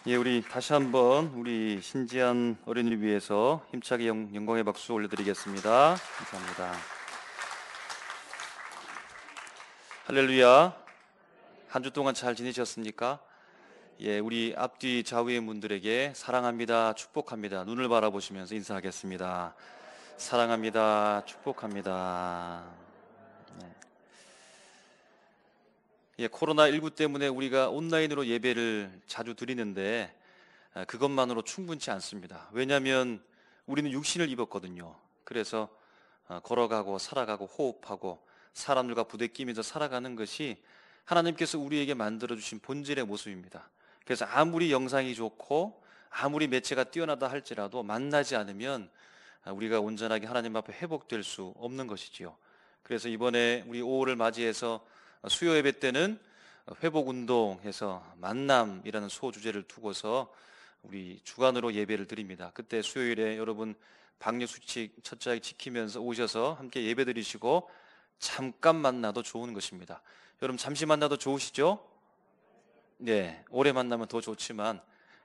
예, 우리 다시 한번 우리 신지한 어린이를 위해서 힘차게 영광의 박수 올려드리겠습니다. 감사합니다. 할렐루야. 한 주 동안 잘 지내셨습니까? 예, 우리 앞뒤 좌우의 분들에게 사랑합니다, 축복합니다. 눈을 바라보시면서 인사하겠습니다. 사랑합니다, 축복합니다. 예, 코로나19 때문에 우리가 온라인으로 예배를 자주 드리는데 그것만으로 충분치 않습니다. 왜냐하면 우리는 육신을 입었거든요. 그래서 걸어가고 살아가고 호흡하고 사람들과 부대끼면서 살아가는 것이 하나님께서 우리에게 만들어주신 본질의 모습입니다. 그래서 아무리 영상이 좋고 아무리 매체가 뛰어나다 할지라도 만나지 않으면 우리가 온전하게 하나님 앞에 회복될 수 없는 것이지요. 그래서 이번에 우리 5월을 맞이해서 수요 예배 때는 회복운동해서 만남이라는 소주제를 두고서 우리 주간으로 예배를 드립니다. 그때 수요일에 여러분 방역수칙 철저하게 지키면서 오셔서 함께 예배 드리시고 잠깐 만나도 좋은 것입니다. 여러분 잠시 만나도 좋으시죠? 네, 오래 만나면 더 좋지만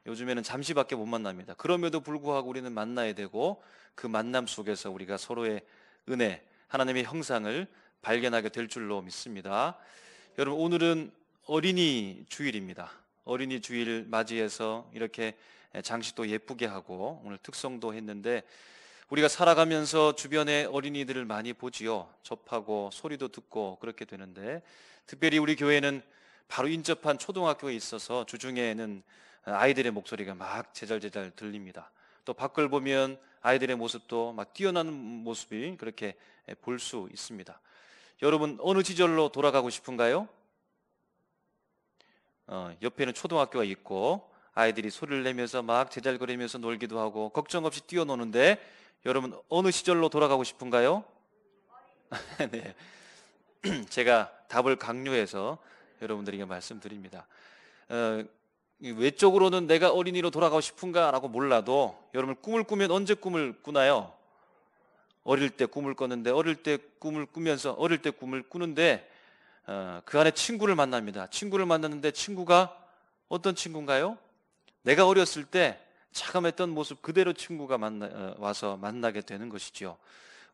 요즘에는 잠시밖에 못 만납니다. 그럼에도 불구하고 우리는 만나야 되고 그 만남 속에서 우리가 서로의 은혜, 하나님의 형상을 발견하게 될 줄로 믿습니다. 여러분 오늘은 어린이 주일입니다. 어린이 주일 맞이해서 이렇게 장식도 예쁘게 하고 오늘 특성도 했는데 우리가 살아가면서 주변에 어린이들을 많이 보지요. 접하고 소리도 듣고 그렇게 되는데 특별히 우리 교회는 바로 인접한 초등학교에 있어서 주중에는 아이들의 목소리가 막 제잘제잘 들립니다. 또 밖을 보면 아이들의 모습도 막 뛰어나는 모습이 그렇게 볼 수 있습니다. 여러분 어느 시절로 돌아가고 싶은가요? 옆에는 초등학교가 있고 아이들이 소리를 내면서 막 제잘거리면서 놀기도 하고 걱정 없이 뛰어노는데 여러분 어느 시절로 돌아가고 싶은가요? 네, 제가 답을 강요해서 여러분들에게 말씀드립니다. 외적으로는 내가 어린이로 돌아가고 싶은가라고 몰라도 여러분 꿈을 꾸면 언제 꿈을 꾸나요? 어릴 때 꿈을 꿨는데 어릴 때 꿈을 꾸면서 어릴 때 꿈을 꾸는데 그 안에 친구를 만납니다. 친구를 만났는데 친구가 어떤 친구인가요? 내가 어렸을 때 차감했던 모습 그대로 친구가 와서 만나게 되는 것이죠.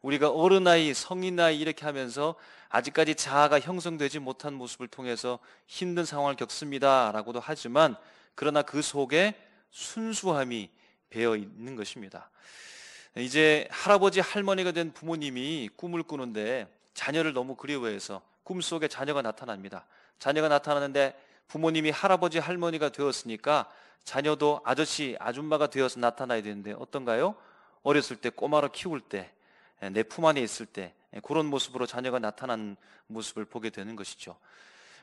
우리가 어른 나이, 성인 나이 이렇게 하면서 아직까지 자아가 형성되지 못한 모습을 통해서 힘든 상황을 겪습니다라고도 하지만 그러나 그 속에 순수함이 배어 있는 것입니다. 이제 할아버지 할머니가 된 부모님이 꿈을 꾸는데 자녀를 너무 그리워해서 꿈속에 자녀가 나타납니다. 자녀가 나타나는데 부모님이 할아버지 할머니가 되었으니까 자녀도 아저씨 아줌마가 되어서 나타나야 되는데 어떤가요? 어렸을 때 꼬마로 키울 때 내 품 안에 있을 때 그런 모습으로 자녀가 나타난 모습을 보게 되는 것이죠.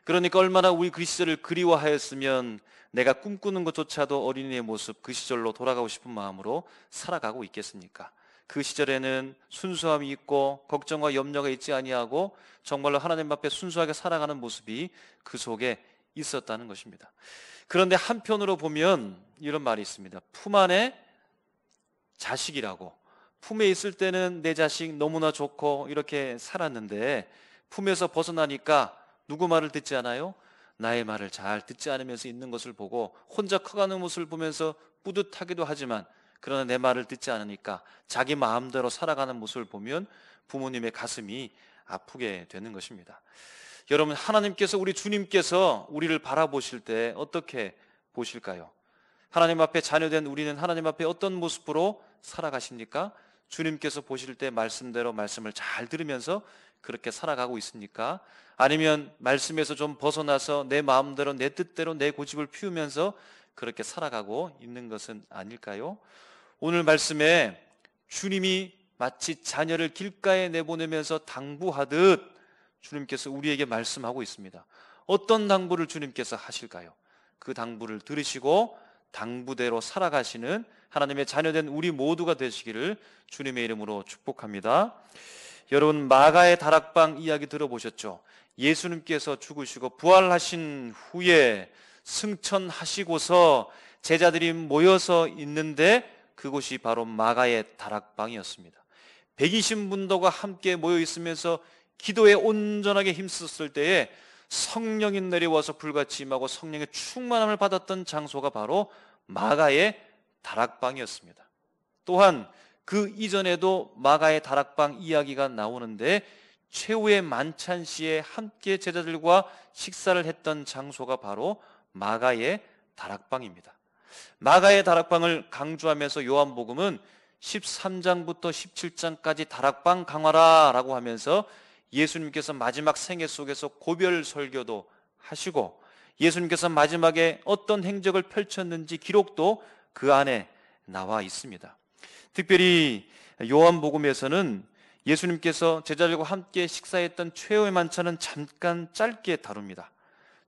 그러니까 얼마나 우리 그 시절을 그리워하였으면 내가 꿈꾸는 것조차도 어린이의 모습 그 시절로 돌아가고 싶은 마음으로 살아가고 있겠습니까? 그 시절에는 순수함이 있고 걱정과 염려가 있지 아니하고 정말로 하나님 앞에 순수하게 살아가는 모습이 그 속에 있었다는 것입니다. 그런데 한편으로 보면 이런 말이 있습니다. 품 안에 자식이라고. 품에 있을 때는 내 자식 너무나 좋고 이렇게 살았는데 품에서 벗어나니까 누구 말을 듣지 않아요? 나의 말을 잘 듣지 않으면서 있는 것을 보고 혼자 커가는 모습을 보면서 뿌듯하기도 하지만 그러나 내 말을 듣지 않으니까 자기 마음대로 살아가는 모습을 보면 부모님의 가슴이 아프게 되는 것입니다. 여러분 하나님께서 우리 주님께서 우리를 바라보실 때 어떻게 보실까요? 하나님 앞에 자녀된 우리는 하나님 앞에 어떤 모습으로 살아가십니까? 주님께서 보실 때 말씀대로 말씀을 잘 들으면서 그렇게 살아가고 있습니까? 아니면 말씀에서 좀 벗어나서 내 마음대로 내 뜻대로 내 고집을 피우면서 그렇게 살아가고 있는 것은 아닐까요? 오늘 말씀에 주님이 마치 자녀를 길가에 내보내면서 당부하듯 주님께서 우리에게 말씀하고 있습니다. 어떤 당부를 주님께서 하실까요? 그 당부를 들으시고 당부대로 살아가시는 하나님의 자녀된 우리 모두가 되시기를 주님의 이름으로 축복합니다. 여러분 마가의 다락방 이야기 들어보셨죠? 예수님께서 죽으시고 부활하신 후에 승천하시고서 제자들이 모여서 있는데 그곳이 바로 마가의 다락방이었습니다. 120문도가 함께 모여 있으면서 기도에 온전하게 힘썼을 때에 성령이 내려와서 불같이 임하고 성령의 충만함을 받았던 장소가 바로 마가의 다락방이었습니다. 또한 그 이전에도 마가의 다락방 이야기가 나오는데 최후의 만찬 시에 함께 제자들과 식사를 했던 장소가 바로 마가의 다락방입니다. 마가의 다락방을 강조하면서 요한복음은 13장부터 17장까지 다락방 강화라 라고 하면서 예수님께서 마지막 생애 속에서 고별 설교도 하시고 예수님께서 마지막에 어떤 행적을 펼쳤는지 기록도 그 안에 나와 있습니다. 특별히 요한복음에서는 예수님께서 제자들과 함께 식사했던 최후의 만찬은 잠깐 짧게 다룹니다.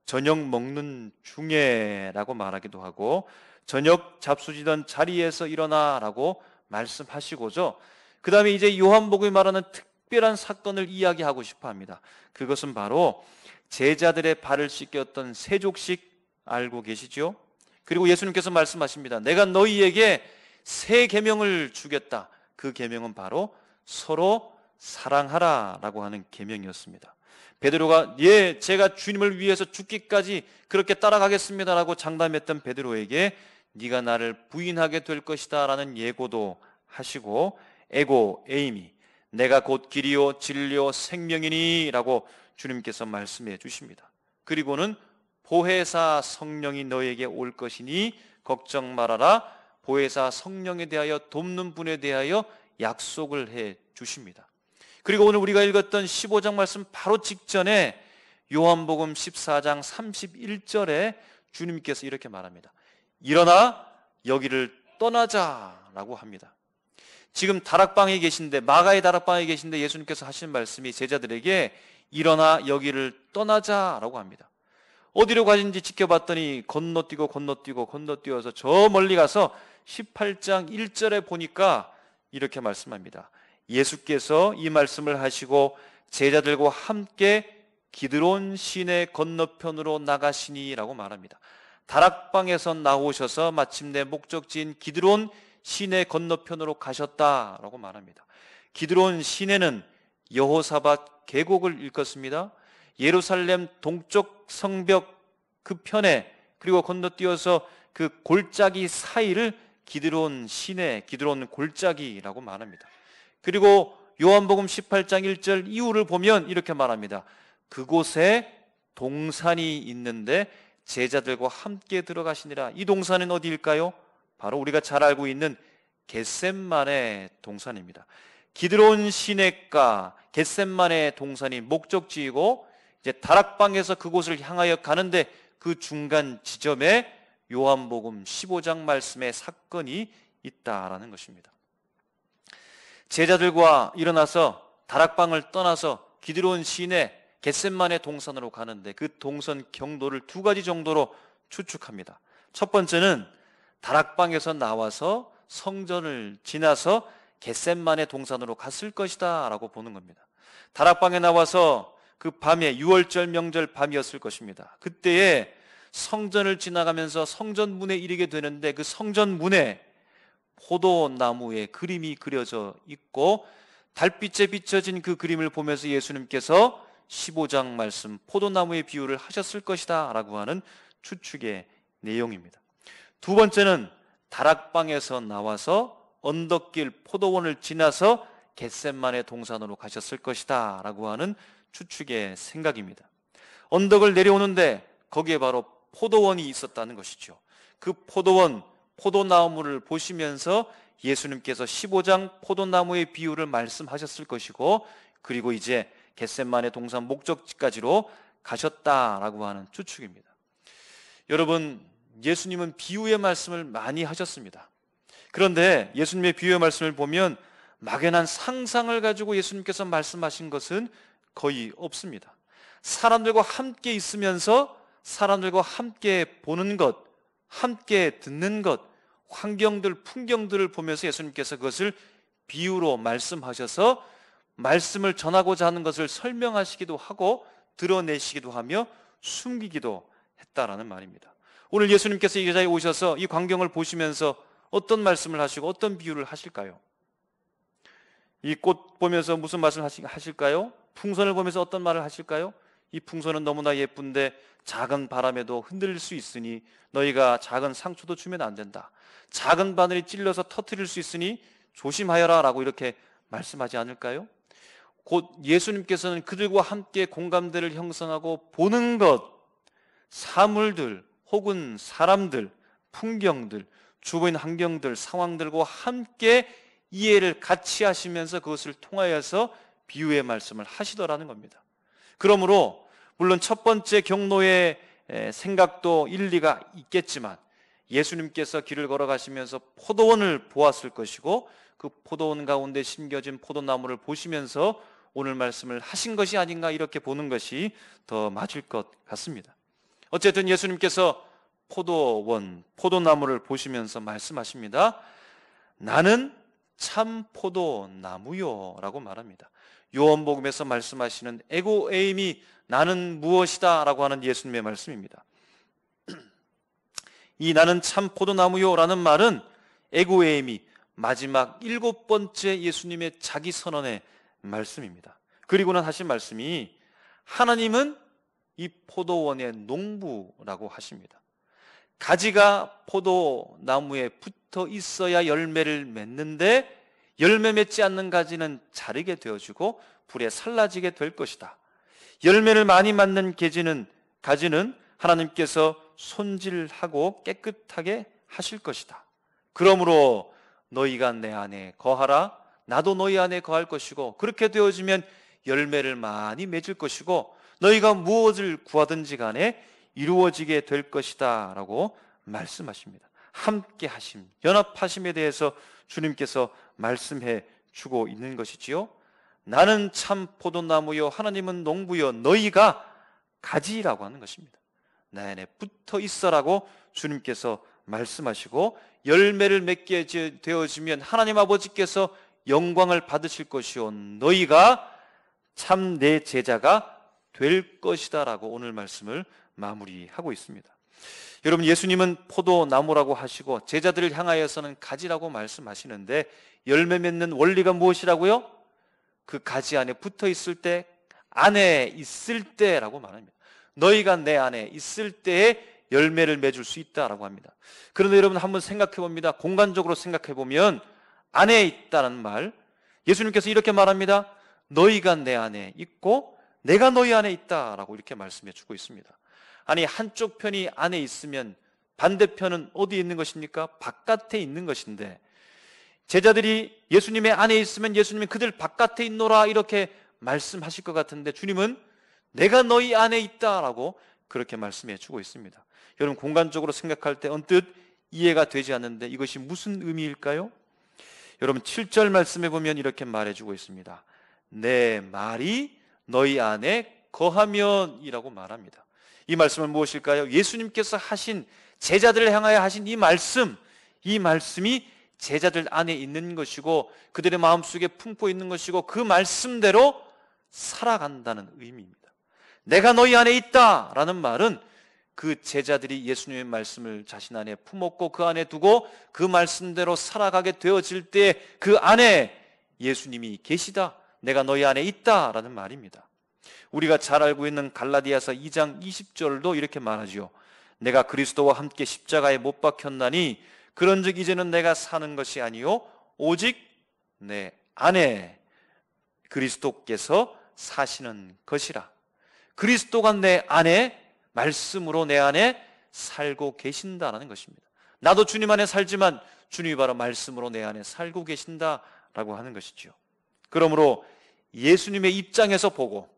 저녁 먹는 중에 라고 말하기도 하고 저녁 잡수지던 자리에서 일어나라고 말씀하시고죠. 그 다음에 이제 요한복음이 말하는 특별한 사건을 이야기하고 싶어 합니다. 그것은 바로 제자들의 발을 씻겼던 세족식 알고 계시죠? 그리고 예수님께서 말씀하십니다. 내가 너희에게 새 계명을 주겠다. 그 계명은 바로 서로 사랑하라 라고 하는 계명이었습니다. 베드로가 예, 제가 주님을 위해서 죽기까지 그렇게 따라가겠습니다 라고 장담했던 베드로에게 네가 나를 부인하게 될 것이다 라는 예고도 하시고 에고 에이미 내가 곧 길이요 진리요 생명이니 라고 주님께서 말씀해 주십니다. 그리고는 보혜사 성령이 너에게 올 것이니 걱정 말아라. 보혜사 성령에 대하여 돕는 분에 대하여 약속을 해 주십니다. 그리고 오늘 우리가 읽었던 15장 말씀 바로 직전에 요한복음 14장 31절에 주님께서 이렇게 말합니다. 일어나 여기를 떠나자라고 합니다. 지금 다락방에 계신데 마가의 다락방에 계신데 예수님께서 하신 말씀이 제자들에게 일어나 여기를 떠나자라고 합니다. 어디로 가신지 지켜봤더니 건너뛰어서 저 멀리 가서 18장 1절에 보니까 이렇게 말씀합니다. 예수께서 이 말씀을 하시고 제자들과 함께 기드론 시내 건너편으로 나가시니 라고 말합니다. 다락방에서 나오셔서 마침내 목적지인 기드론 시내 건너편으로 가셨다라고 말합니다. 기드론 시내는 여호사밧 계곡을 일컫습니다. 예루살렘 동쪽 성벽 그 편에 그리고 건너뛰어서 그 골짜기 사이를 기드론 시내, 기드론 골짜기라고 말합니다. 그리고 요한복음 18장 1절 이후를 보면 이렇게 말합니다. 그곳에 동산이 있는데 제자들과 함께 들어가시니라. 이 동산은 어디일까요? 바로 우리가 잘 알고 있는 겟셋마네 동산입니다. 기드론 시내가 겟셋마네 동산이 목적지이고 이제 다락방에서 그곳을 향하여 가는데 그 중간 지점에 요한복음 15장 말씀의 사건이 있다라는 것입니다. 제자들과 일어나서 다락방을 떠나서 기드론 시내 겟셋마네 동산으로 가는데 그 동선 경로를 두 가지 정도로 추측합니다. 첫 번째는 다락방에서 나와서 성전을 지나서 겟셋마네 동산으로 갔을 것이다 라고 보는 겁니다. 다락방에 나와서 그 밤에 유월절 명절 밤이었을 것입니다. 그때에 성전을 지나가면서 성전문에 이르게 되는데 그 성전문에 포도나무의 그림이 그려져 있고 달빛에 비춰진 그 그림을 보면서 예수님께서 15장 말씀 포도나무의 비유를 하셨을 것이다 라고 하는 추측의 내용입니다. 두 번째는 다락방에서 나와서 언덕길 포도원을 지나서 겟셋마네 동산으로 가셨을 것이다 라고 하는 추측의 생각입니다. 언덕을 내려오는데 거기에 바로 포도원이 있었다는 것이죠. 그 포도원, 포도나무를 보시면서 예수님께서 15장 포도나무의 비유를 말씀하셨을 것이고 그리고 이제 겟셋마네 동산 목적지까지로 가셨다라고 하는 추측입니다. 여러분, 예수님은 비유의 말씀을 많이 하셨습니다. 그런데 예수님의 비유의 말씀을 보면 막연한 상상을 가지고 예수님께서 말씀하신 것은 거의 없습니다. 사람들과 함께 있으면서 사람들과 함께 보는 것, 함께 듣는 것, 환경들, 풍경들을 보면서 예수님께서 그것을 비유로 말씀하셔서 말씀을 전하고자 하는 것을 설명하시기도 하고 드러내시기도 하며 숨기기도 했다라는 말입니다. 오늘 예수님께서 이 자리에 오셔서 이 광경을 보시면서 어떤 말씀을 하시고 어떤 비유를 하실까요? 이 꽃 보면서 무슨 말씀을 하실까요? 풍선을 보면서 어떤 말을 하실까요? 이 풍선은 너무나 예쁜데 작은 바람에도 흔들릴 수 있으니 너희가 작은 상처도 주면 안 된다. 작은 바늘이 찔러서 터뜨릴 수 있으니 조심하여라 라고 이렇게 말씀하지 않을까요? 곧 예수님께서는 그들과 함께 공감대를 형성하고 보는 것, 사물들 혹은 사람들, 풍경들, 주변 환경들, 상황들과 함께 이해를 같이 하시면서 그것을 통하여서 비유의 말씀을 하시더라는 겁니다. 그러므로 물론 첫 번째 경로의 생각도 일리가 있겠지만 예수님께서 길을 걸어가시면서 포도원을 보았을 것이고 그 포도원 가운데 심겨진 포도나무를 보시면서 오늘 말씀을 하신 것이 아닌가 이렇게 보는 것이 더 맞을 것 같습니다. 어쨌든 예수님께서 포도원, 포도나무를 보시면서 말씀하십니다. 나는 참 포도나무요 라고 말합니다. 요한복음에서 말씀하시는 에고에임이 나는 무엇이다 라고 하는 예수님의 말씀입니다. 이 나는 참 포도나무요 라는 말은 에고에임이 마지막 7번째 예수님의 자기 선언의 말씀입니다. 그리고는 하신 말씀이 하나님은 이 포도원의 농부라고 하십니다. 가지가 포도나무에 붙어 있어야 열매를 맺는데 열매 맺지 않는 가지는 자르게 되어지고 불에 살라지게 될 것이다. 열매를 많이 맺는 가지는 하나님께서 손질하고 깨끗하게 하실 것이다. 그러므로 너희가 내 안에 거하라. 나도 너희 안에 거할 것이고 그렇게 되어지면 열매를 많이 맺을 것이고 너희가 무엇을 구하든지 간에 이루어지게 될 것이다 라고 말씀하십니다. 함께 하심, 연합하심에 대해서 주님께서 말씀해 주고 있는 것이지요. 나는 참 포도나무요 하나님은 농부요 너희가 가지라고 하는 것입니다. 내 안에 붙어 있어라고 주님께서 말씀하시고 열매를 맺게 되어지면 하나님 아버지께서 영광을 받으실 것이요 너희가 참 내 제자가 될 것이다 라고 오늘 말씀을 마무리하고 있습니다. 여러분, 예수님은 포도나무라고 하시고 제자들을 향하여서는 가지라고 말씀하시는데 열매 맺는 원리가 무엇이라고요? 그 가지 안에 붙어 있을 때, 안에 있을 때라고 말합니다. 너희가 내 안에 있을 때에 열매를 맺을 수 있다라고 합니다. 그런데 여러분 한번 생각해 봅니다. 공간적으로 생각해 보면 안에 있다는 말, 예수님께서 이렇게 말합니다. 너희가 내 안에 있고 내가 너희 안에 있다라고 이렇게 말씀해 주고 있습니다. 아니, 한쪽 편이 안에 있으면 반대편은 어디에 있는 것입니까? 바깥에 있는 것인데 제자들이 예수님의 안에 있으면 예수님이 그들 바깥에 있노라 이렇게 말씀하실 것 같은데 주님은 내가 너희 안에 있다라고 그렇게 말씀해 주고 있습니다. 여러분, 공간적으로 생각할 때 언뜻 이해가 되지 않는데 이것이 무슨 의미일까요? 여러분, 7절 말씀해 보면 이렇게 말해주고 있습니다. 내 말이 너희 안에 거하면이라고 말합니다. 이 말씀은 무엇일까요? 예수님께서 하신, 제자들을 향하여 하신 이 말씀이 제자들 안에 있는 것이고 그들의 마음속에 품고 있는 것이고 그 말씀대로 살아간다는 의미입니다. 내가 너희 안에 있다라는 말은 그 제자들이 예수님의 말씀을 자신 안에 품었고 그 안에 두고 그 말씀대로 살아가게 되어질 때 그 안에 예수님이 계시다, 내가 너희 안에 있다라는 말입니다. 우리가 잘 알고 있는 갈라디아서 2장 20절도 이렇게 말하죠. 내가 그리스도와 함께 십자가에 못 박혔나니 그런즉 이제는 내가 사는 것이 아니요 오직 내 안에 그리스도께서 사시는 것이라. 그리스도가 내 안에, 말씀으로 내 안에 살고 계신다라는 것입니다. 나도 주님 안에 살지만 주님이 바로 말씀으로 내 안에 살고 계신다라고 하는 것이죠. 그러므로 예수님의 입장에서 보고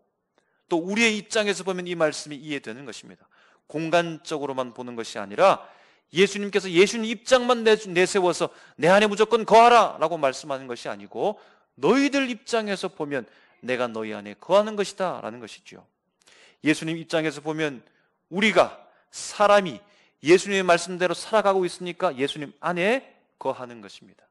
또 우리의 입장에서 보면 이 말씀이 이해되는 것입니다. 공간적으로만 보는 것이 아니라 예수님께서 예수님 입장만 내세워서 내 안에 무조건 거하라 라고 말씀하는 것이 아니고 너희들 입장에서 보면 내가 너희 안에 거하는 것이다 라는 것이죠. 예수님 입장에서 보면 우리가, 사람이 예수님의 말씀대로 살아가고 있으니까 예수님 안에 거하는 것입니다.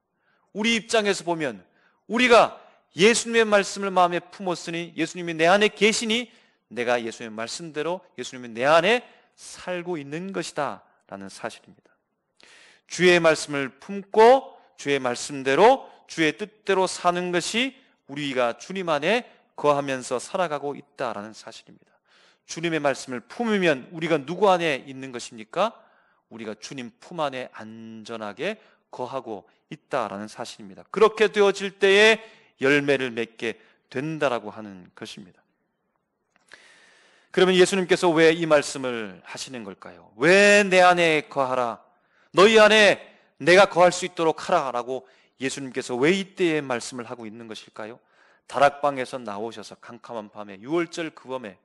우리 입장에서 보면 우리가 예수님의 말씀을 마음에 품었으니 예수님이 내 안에 계시니 내가 예수님의 말씀대로 예수님이 내 안에 살고 있는 것이다 라는 사실입니다. 주의 말씀을 품고 주의 말씀대로 주의 뜻대로 사는 것이 우리가 주님 안에 거하면서 살아가고 있다라는 사실입니다. 주님의 말씀을 품으면 우리가 누구 안에 있는 것입니까? 우리가 주님 품 안에 안전하게 거하고 있다라는 사실입니다. 그렇게 되어질 때에 열매를 맺게 된다라고 하는 것입니다. 그러면 예수님께서 왜 이 말씀을 하시는 걸까요? 왜 내 안에 거하라, 너희 안에 내가 거할 수 있도록 하라 라고 예수님께서 왜 이때에 말씀을 하고 있는 것일까요? 다락방에서 나오셔서 캄캄한 밤에, 6월절 그 밤에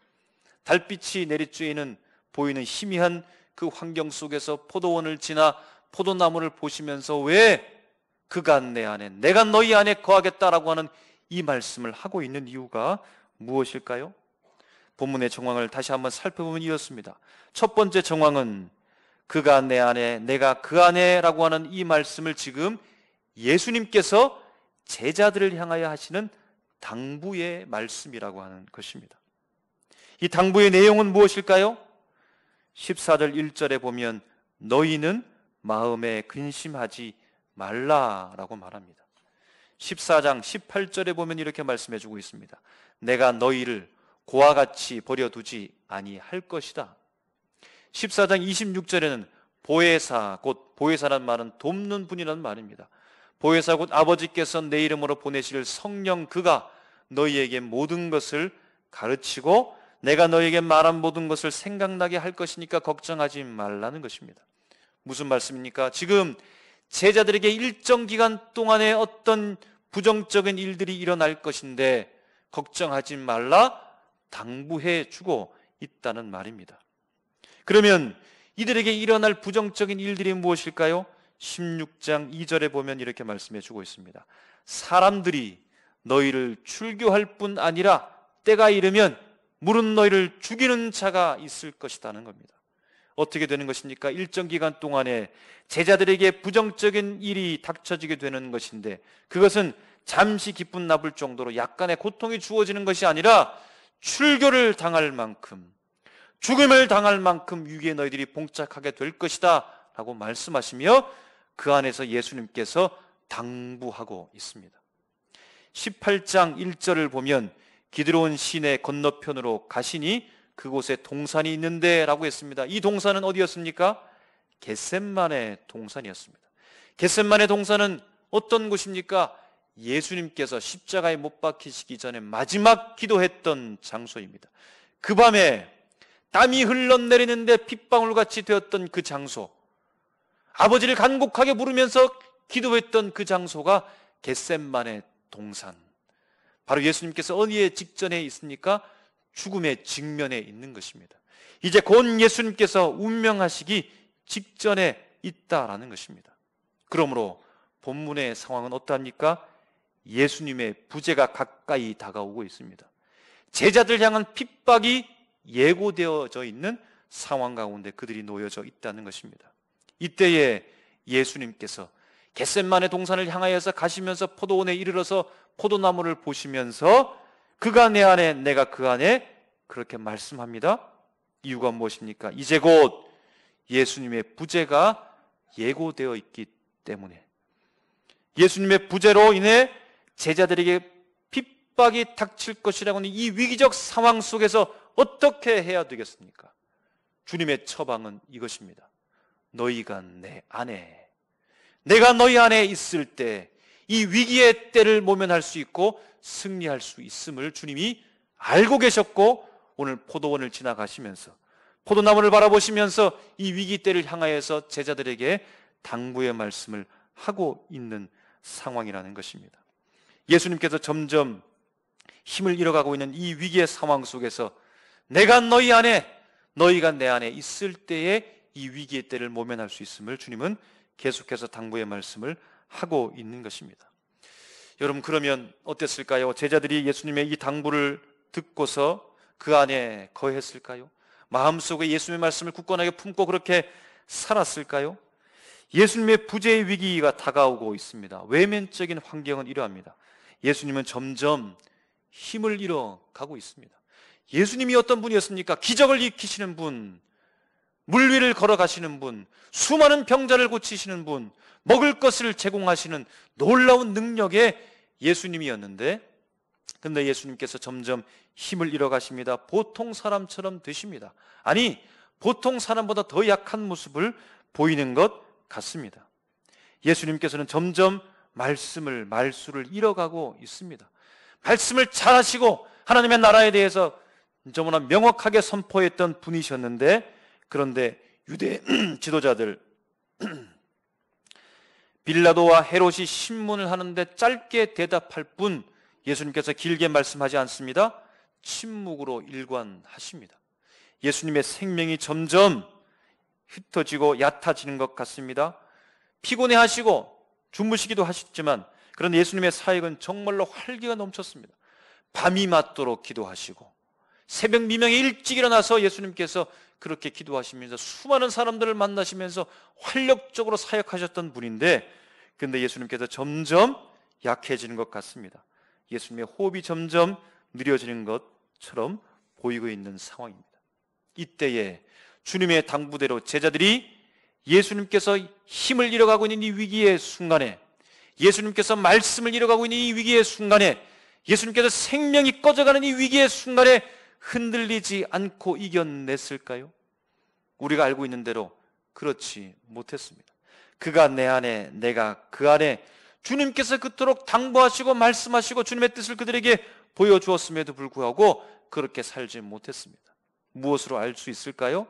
달빛이 내리쬐이는 보이는 희미한 그 환경 속에서 포도원을 지나 포도나무를 보시면서 왜 그가 내 안에, 내가 너희 안에 거하겠다라고 하는 이 말씀을 하고 있는 이유가 무엇일까요? 본문의 정황을 다시 한번 살펴보면 이렇습니다. 첫 번째 정황은 그가 내 안에, 내가 그 안에 라고 하는 이 말씀을 지금 예수님께서 제자들을 향하여 하시는 당부의 말씀이라고 하는 것입니다. 이 당부의 내용은 무엇일까요? 14절 1절에 보면 너희는 마음에 근심하지 말라라고 말합니다. 14장 18절에 보면 이렇게 말씀해 주고 있습니다. 내가 너희를 고와 같이 버려두지 아니할 것이다. 14장 26절에는 보혜사, 곧 보혜사란 말은 돕는 분이라는 말입니다. 보혜사 곧 아버지께서 내 이름으로 보내실 성령, 그가 너희에게 모든 것을 가르치고 내가 너희에게 말한 모든 것을 생각나게 할 것이니까 걱정하지 말라는 것입니다. 무슨 말씀입니까? 지금 제자들에게 일정 기간 동안에 어떤 부정적인 일들이 일어날 것인데 걱정하지 말라 당부해 주고 있다는 말입니다. 그러면 이들에게 일어날 부정적인 일들이 무엇일까요? 16장 2절에 보면 이렇게 말씀해 주고 있습니다. 사람들이 너희를 출교할 뿐 아니라 때가 이르면 물은 너희를 죽이는 자가 있을 것이라는 겁니다. 어떻게 되는 것입니까? 일정 기간 동안에 제자들에게 부정적인 일이 닥쳐지게 되는 것인데 그것은 잠시 기쁜 나쁠 정도로 약간의 고통이 주어지는 것이 아니라 출교를 당할 만큼, 죽음을 당할 만큼 위기에 너희들이 봉착하게 될 것이다 라고 말씀하시며 그 안에서 예수님께서 당부하고 있습니다. 18장 1절을 보면 기드론 시내 건너편으로 가시니 그곳에 동산이 있는데 라고 했습니다. 이 동산은 어디였습니까? 겟셋만의 동산이었습니다. 겟셋만의 동산은 어떤 곳입니까? 예수님께서 십자가에 못 박히시기 전에 마지막 기도했던 장소입니다. 그 밤에 땀이 흘러내리는데 핏방울같이 되었던 그 장소, 아버지를 간곡하게 부르면서 기도했던 그 장소가 겟셋만의 동산, 바로 예수님께서 어디에 직전에 있습니까? 죽음의 직면에 있는 것입니다. 이제 곧 예수님께서 운명하시기 직전에 있다라는 것입니다. 그러므로 본문의 상황은 어떠합니까? 예수님의 부재가 가까이 다가오고 있습니다. 제자들 향한 핍박이 예고되어져 있는 상황 가운데 그들이 놓여져 있다는 것입니다. 이때에 예수님께서 겟셋만의 동산을 향하여서 가시면서 포도원에 이르러서 포도나무를 보시면서 그가 내 안에 내가 그 안에 그렇게 말씀합니다. 이유가 무엇입니까? 이제 곧 예수님의 부재가 예고되어 있기 때문에, 예수님의 부재로 인해 제자들에게 핍박이 닥칠 것이라고 하는 이 위기적 상황 속에서 어떻게 해야 되겠습니까? 주님의 처방은 이것입니다. 너희가 내 안에, 내가 너희 안에 있을 때 이 위기의 때를 모면할 수 있고 승리할 수 있음을 주님이 알고 계셨고, 오늘 포도원을 지나가시면서 포도나무를 바라보시면서 이 위기 때를 향하여서 제자들에게 당부의 말씀을 하고 있는 상황이라는 것입니다. 예수님께서 점점 힘을 잃어가고 있는 이 위기의 상황 속에서 내가 너희 안에, 너희가 내 안에 있을 때에 이 위기의 때를 모면할 수 있음을 주님은 계속해서 당부의 말씀을 하고 있는 것입니다. 여러분, 그러면 어땠을까요? 제자들이 예수님의 이 당부를 듣고서 그 안에 거했을까요? 마음속에 예수님의 말씀을 굳건하게 품고 그렇게 살았을까요? 예수님의 부재의 위기가 다가오고 있습니다. 외면적인 환경은 이러합니다. 예수님은 점점 힘을 잃어가고 있습니다. 예수님이 어떤 분이었습니까? 기적을 일으키시는 분, 물 위를 걸어가시는 분, 수많은 병자를 고치시는 분, 먹을 것을 제공하시는 놀라운 능력의 예수님이었는데 근데 예수님께서 점점 힘을 잃어가십니다. 보통 사람처럼 되십니다. 아니, 보통 사람보다 더 약한 모습을 보이는 것 같습니다. 예수님께서는 점점 말수를 잃어가고 있습니다. 말씀을 잘하시고 하나님의 나라에 대해서 너무나 명확하게 선포했던 분이셨는데, 그런데 유대 지도자들 빌라도와 헤롯이 신문을 하는데 짧게 대답할 뿐 예수님께서 길게 말씀하지 않습니다. 침묵으로 일관하십니다. 예수님의 생명이 점점 흩어지고 얕아지는 것 같습니다. 피곤해하시고 주무시기도 하셨지만, 그런데 예수님의 사역은 정말로 활기가 넘쳤습니다. 밤이 맞도록 기도하시고 새벽 미명에 일찍 일어나서 예수님께서 그렇게 기도하시면서 수많은 사람들을 만나시면서 활력적으로 사역하셨던 분인데, 그런데 예수님께서 점점 약해지는 것 같습니다. 예수님의 호흡이 점점 느려지는 것처럼 보이고 있는 상황입니다. 이때에 주님의 당부대로 제자들이 예수님께서 힘을 잃어가고 있는 이 위기의 순간에, 예수님께서 말씀을 잃어가고 있는 이 위기의 순간에, 예수님께서 생명이 꺼져가는 이 위기의 순간에 흔들리지 않고 이겨냈을까요? 우리가 알고 있는 대로 그렇지 못했습니다. 그가 내 안에, 내가 그 안에, 주님께서 그토록 당부하시고 말씀하시고 주님의 뜻을 그들에게 보여주었음에도 불구하고 그렇게 살지 못했습니다. 무엇으로 알 수 있을까요?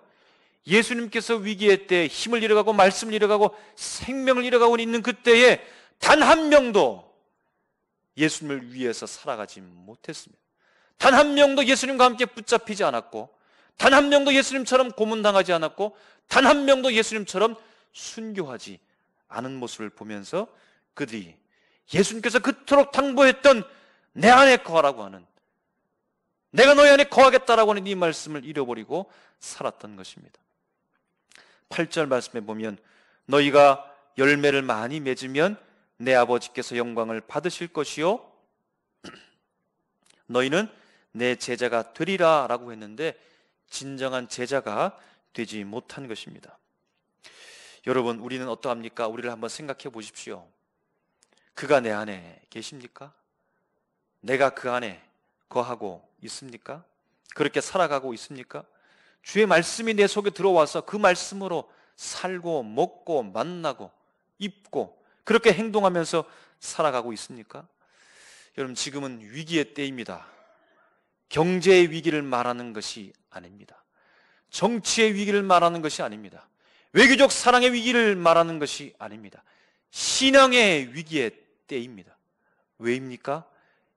예수님께서 위기의 때에 힘을 잃어가고 말씀을 잃어가고 생명을 잃어가고 있는 그때에 단 한 명도 예수님을 위해서 살아가지 못했습니다. 단 한 명도 예수님과 함께 붙잡히지 않았고, 단 한 명도 예수님처럼 고문당하지 않았고, 단 한 명도 예수님처럼 순교하지 않은 모습을 보면서 그들이 예수님께서 그토록 당부했던 내 안에 거하라고 하는, 내가 너희 안에 거하겠다라고 하는 이 말씀을 잃어버리고 살았던 것입니다. 8절 말씀에 보면 너희가 열매를 많이 맺으면 내 아버지께서 영광을 받으실 것이요 너희는 내 제자가 되리라 라고 했는데, 진정한 제자가 되지 못한 것입니다. 여러분, 우리는 어떠합니까? 우리를 한번 생각해 보십시오. 그가 내 안에 계십니까? 내가 그 안에 거하고 있습니까? 그렇게 살아가고 있습니까? 주의 말씀이 내 속에 들어와서 그 말씀으로 살고 먹고 만나고 입고 그렇게 행동하면서 살아가고 있습니까? 여러분, 지금은 위기의 때입니다. 경제의 위기를 말하는 것이 아닙니다. 정치의 위기를 말하는 것이 아닙니다. 외교적 사랑의 위기를 말하는 것이 아닙니다. 신앙의 위기의 때입니다. 왜입니까?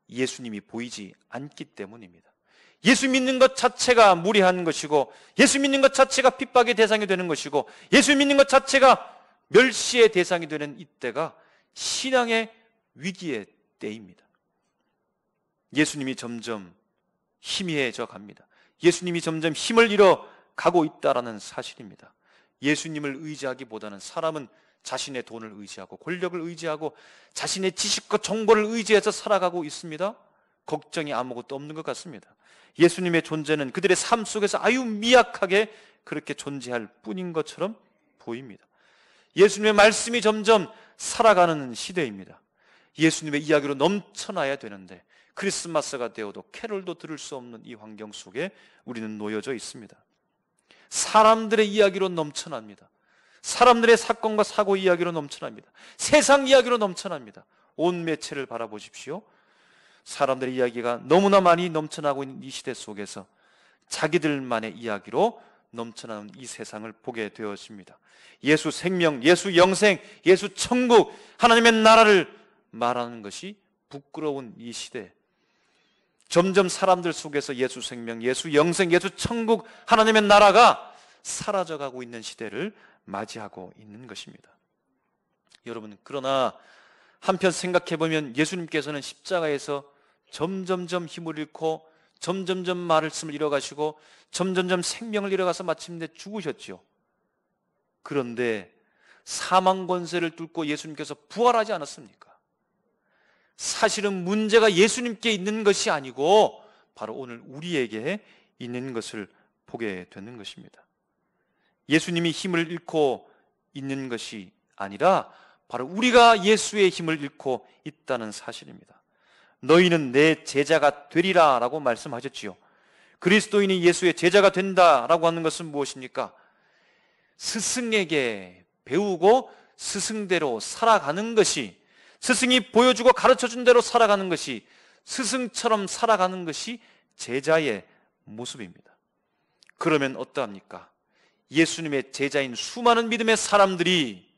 예수님이 보이지 않기 때문입니다. 예수 믿는 것 자체가 무례한 것이고, 예수 믿는 것 자체가 핍박의 대상이 되는 것이고, 예수 믿는 것 자체가 멸시의 대상이 되는 이때가 신앙의 위기의 때입니다. 예수님이 점점 희미해져 갑니다. 예수님이 점점 힘을 잃어가고 있다는 사실입니다. 예수님을 의지하기보다는 사람은 자신의 돈을 의지하고 권력을 의지하고 자신의 지식과 정보를 의지해서 살아가고 있습니다. 걱정이 아무것도 없는 것 같습니다. 예수님의 존재는 그들의 삶 속에서 아주 미약하게 그렇게 존재할 뿐인 것처럼 보입니다. 예수님의 말씀이 점점 살아가는 시대입니다. 예수님의 이야기로 넘쳐나야 되는데 크리스마스가 되어도 캐롤도 들을 수 없는 이 환경 속에 우리는 놓여져 있습니다. 사람들의 이야기로 넘쳐납니다. 사람들의 사건과 사고 이야기로 넘쳐납니다. 세상 이야기로 넘쳐납니다. 온 매체를 바라보십시오. 사람들의 이야기가 너무나 많이 넘쳐나고 있는 이 시대 속에서 자기들만의 이야기로 넘쳐나는 이 세상을 보게 되었습니다. 예수 생명, 예수 영생, 예수 천국, 하나님의 나라를 말하는 것이 부끄러운 이 시대, 점점 사람들 속에서 예수 생명, 예수 영생, 예수 천국, 하나님의 나라가 사라져가고 있는 시대를 맞이하고 있는 것입니다. 여러분, 그러나 한편 생각해보면 예수님께서는 십자가에서 점점점 힘을 잃고 점점점 말씀을 잃어가시고 점점점 생명을 잃어가서 마침내 죽으셨죠. 그런데 사망 권세를 뚫고 예수님께서 부활하지 않았습니까? 사실은 문제가 예수님께 있는 것이 아니고 바로 오늘 우리에게 있는 것을 보게 되는 것입니다. 예수님이 힘을 잃고 있는 것이 아니라 바로 우리가 예수의 힘을 잃고 있다는 사실입니다. 너희는 내 제자가 되리라 라고 말씀하셨지요. 그리스도인이 예수의 제자가 된다라고 하는 것은 무엇입니까? 스승에게 배우고 스승대로 살아가는 것이, 스승이 보여주고 가르쳐준 대로 살아가는 것이, 스승처럼 살아가는 것이 제자의 모습입니다. 그러면 어떠합니까? 예수님의 제자인 수많은 믿음의 사람들이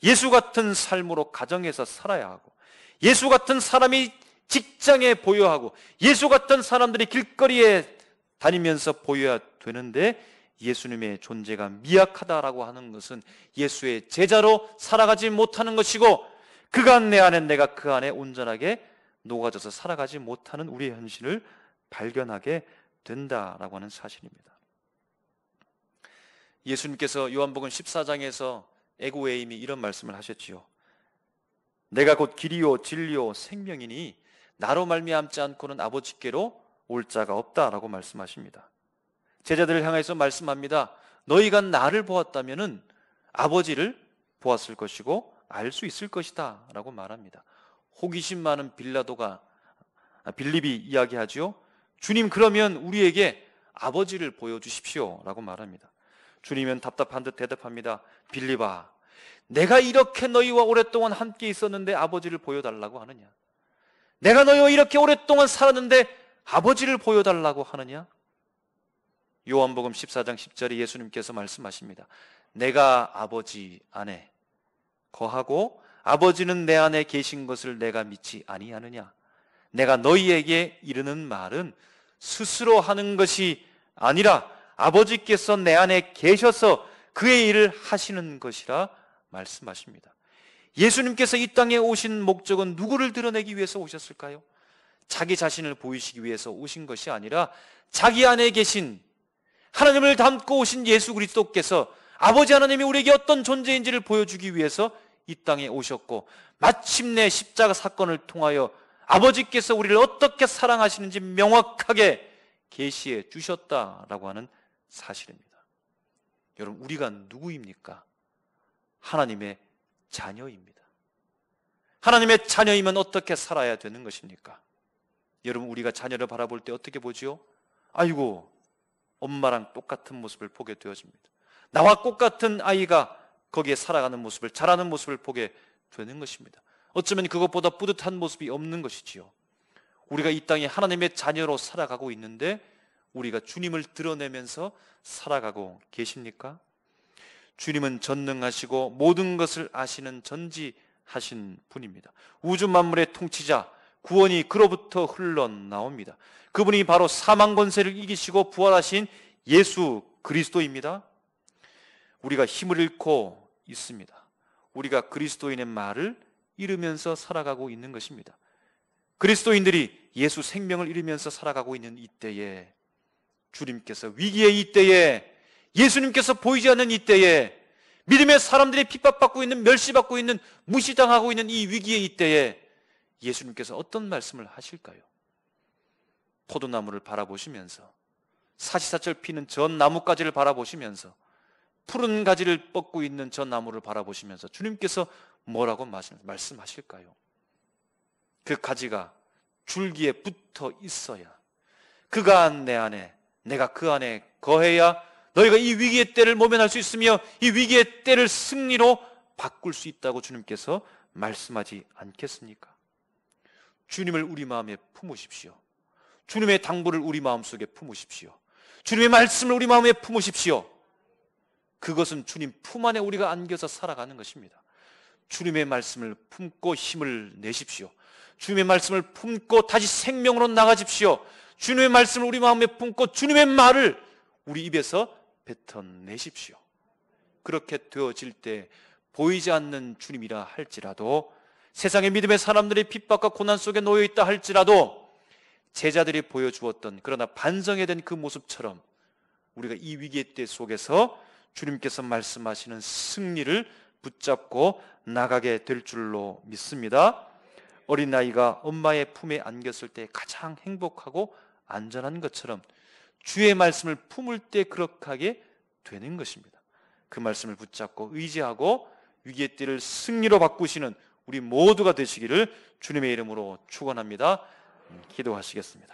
예수 같은 삶으로 가정에서 살아야 하고, 예수 같은 사람이 직장에 보여야 하고, 예수 같은 사람들이 길거리에 다니면서 보여야 되는데, 예수님의 존재가 미약하다라고 하는 것은 예수의 제자로 살아가지 못하는 것이고, 그가 내 안에 내가 그 안에 온전하게 녹아져서 살아가지 못하는 우리의 현실을 발견하게 된다라고 하는 사실입니다. 예수님께서 요한복음 14장에서 에고에임이 이런 말씀을 하셨지요. 내가 곧 길이요 진리요 생명이니 나로 말미암지 않고는 아버지께로 올 자가 없다라고 말씀하십니다. 제자들을 향해서 말씀합니다. 너희가 나를 보았다면은 아버지를 보았을 것이고 알 수 있을 것이다 라고 말합니다. 호기심 많은 빌립이 이야기하죠. 주님, 그러면 우리에게 아버지를 보여주십시오 라고 말합니다. 주님은 답답한 듯 대답합니다. 빌립아, 내가 이렇게 너희와 오랫동안 함께 있었는데 아버지를 보여달라고 하느냐? 내가 너희와 이렇게 오랫동안 살았는데 아버지를 보여달라고 하느냐? 요한복음 14장 10절에 예수님께서 말씀하십니다. 내가 아버지 안에 거하고 아버지는 내 안에 계신 것을 내가 믿지 아니하느냐? 내가 너희에게 이르는 말은 스스로 하는 것이 아니라 아버지께서 내 안에 계셔서 그의 일을 하시는 것이라 말씀하십니다. 예수님께서 이 땅에 오신 목적은 누구를 드러내기 위해서 오셨을까요? 자기 자신을 보이시기 위해서 오신 것이 아니라 자기 안에 계신 하나님을 닮고 오신 예수 그리스도께서 아버지 하나님이 우리에게 어떤 존재인지를 보여주기 위해서 이 땅에 오셨고, 마침내 십자가 사건을 통하여 아버지께서 우리를 어떻게 사랑하시는지 명확하게 계시해 주셨다라고 하는 사실입니다. 여러분, 우리가 누구입니까? 하나님의 자녀입니다. 하나님의 자녀이면 어떻게 살아야 되는 것입니까? 여러분, 우리가 자녀를 바라볼 때 어떻게 보지요? 아이고, 엄마랑 똑같은 모습을 보게 되어집니다. 나와 똑같은 아이가 거기에 살아가는 모습을, 자라는 모습을 보게 되는 것입니다. 어쩌면 그것보다 뿌듯한 모습이 없는 것이지요. 우리가 이 땅에 하나님의 자녀로 살아가고 있는데 우리가 주님을 드러내면서 살아가고 계십니까? 주님은 전능하시고 모든 것을 아시는 전지하신 분입니다. 우주 만물의 통치자, 구원이 그로부터 흘러나옵니다. 그분이 바로 사망 권세를 이기시고 부활하신 예수 그리스도입니다. 우리가 힘을 잃고 있습니다. 우리가 그리스도인의 말을 잃으면서 살아가고 있는 것입니다. 그리스도인들이 예수 생명을 잃으면서 살아가고 있는 이때에, 주님께서 위기의 이때에, 예수님께서 보이지 않는 이때에, 믿음의 사람들이 핍박받고 있는, 멸시받고 있는, 무시당하고 있는 이 위기의 이때에 예수님께서 어떤 말씀을 하실까요? 포도나무를 바라보시면서, 사시사철 피는 전 나뭇가지를 바라보시면서, 푸른 가지를 뻗고 있는 저 나무를 바라보시면서 주님께서 뭐라고 말씀하실까요? 그 가지가 줄기에 붙어 있어야, 그가 내 안에, 내가 그 안에 거해야 너희가 이 위기의 때를 모면할 수 있으며 이 위기의 때를 승리로 바꿀 수 있다고 주님께서 말씀하지 않겠습니까? 주님을 우리 마음에 품으십시오. 주님의 당부를 우리 마음속에 품으십시오. 주님의 말씀을 우리 마음에 품으십시오. 그것은 주님 품 안에 우리가 안겨서 살아가는 것입니다. 주님의 말씀을 품고 힘을 내십시오. 주님의 말씀을 품고 다시 생명으로 나가십시오. 주님의 말씀을 우리 마음에 품고 주님의 말을 우리 입에서 뱉어내십시오. 그렇게 되어질 때 보이지 않는 주님이라 할지라도, 세상의 믿음의 사람들이 핍박과 고난 속에 놓여있다 할지라도, 제자들이 보여주었던 그러나 반성해야 된 그 모습처럼 우리가 이 위기의 때 속에서 주님께서 말씀하시는 승리를 붙잡고 나가게 될 줄로 믿습니다. 어린아이가 엄마의 품에 안겼을 때 가장 행복하고 안전한 것처럼 주의 말씀을 품을 때 그렇게 하게 되는 것입니다. 그 말씀을 붙잡고 의지하고 위기의 때를 승리로 바꾸시는 우리 모두가 되시기를 주님의 이름으로 축원합니다. 기도하시겠습니다.